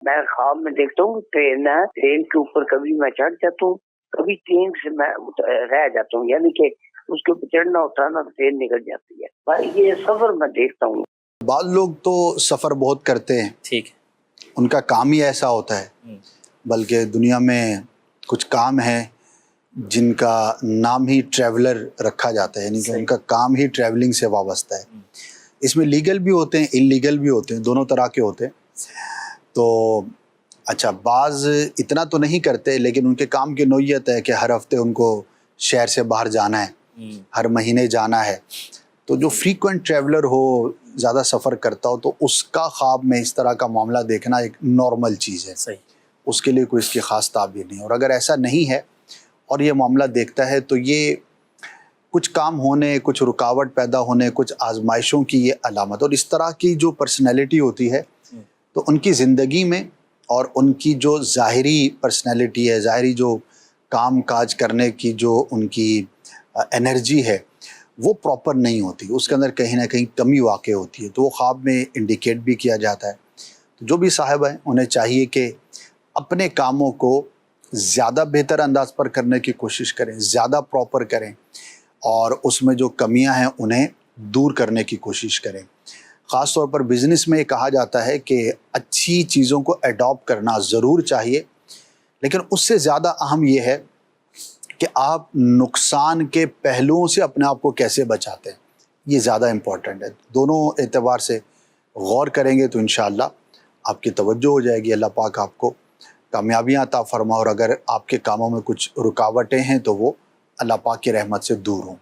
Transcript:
میں خواب میں دیکھتا ہوں ٹرین ہے، ٹرین کے اوپر کبھی میں چڑھ جاتا ہوں، کبھی ٹرین سے میں رہ جاتا ہوں، یعنی کہ اس کے اوپر چڑھنا اترنا ٹرین نکل جاتی ہے. بھائی یہ سفر میں دیکھتا ہوں. بعض لوگ تو سفر بہت کرتے ہیں، ٹھیک ہے، ان کا کام ہی ایسا ہوتا ہے، بلکہ دنیا میں کچھ کام ہیں جن کا نام ہی ٹریولر رکھا جاتا ہے، یعنی کہ ان کا کام ہی ٹریولنگ سے وابستہ ہے. اس میں لیگل بھی ہوتے ہیں، انلیگل بھی ہوتے ہیں، دونوں طرح کے ہوتے ہیں. تو اچھا، بعض اتنا تو نہیں کرتے، لیکن ان کے کام کی نوعیت ہے کہ ہر ہفتے ان کو شہر سے باہر جانا ہے، ہر مہینے جانا ہے. تو جو فریکوینٹ ٹریولر ہو، زیادہ سفر کرتا ہو، تو اس کا خواب میں اس طرح کا معاملہ دیکھنا ایک نارمل چیز ہے، صحیح، اس کے لیے کوئی اس کی خاص تعبیر نہیں. اور اگر ایسا نہیں ہے اور یہ معاملہ دیکھتا ہے تو یہ کچھ کام ہونے، کچھ رکاوٹ پیدا ہونے، کچھ آزمائشوں کی یہ علامت. اور اس طرح کی جو پرسنالٹی ہوتی ہے تو ان کی زندگی میں اور ان کی جو ظاہری پرسنالٹی ہے، ظاہری جو کام کاج کرنے کی جو ان کی انرجی ہے، وہ پراپر نہیں ہوتی، اس کے اندر کہیں نہ کہیں کمی واقع ہوتی ہے. تو وہ خواب میں انڈیکیٹ بھی کیا جاتا ہے. تو جو بھی صاحب ہیں انہیں چاہیے کہ اپنے کاموں کو زیادہ بہتر انداز پر کرنے کی کوشش کریں، زیادہ پراپر کریں، اور اس میں جو کمیاں ہیں انہیں دور کرنے کی کوشش کریں. خاص طور پر بزنس میں یہ کہا جاتا ہے کہ اچھی چیزوں کو ایڈاپٹ کرنا ضرور چاہیے، لیکن اس سے زیادہ اہم یہ ہے کہ آپ نقصان کے پہلوؤں سے اپنے آپ کو کیسے بچاتے ہیں، یہ زیادہ امپورٹنٹ ہے. دونوں اعتبار سے غور کریں گے تو انشاءاللہ آپ کی توجہ ہو جائے گی، اللہ پاک آپ کو کامیابیاں عطا فرما. اور اگر آپ کے کاموں میں کچھ رکاوٹیں ہیں تو وہ اللہ پاک کی رحمت سے دور ہوں.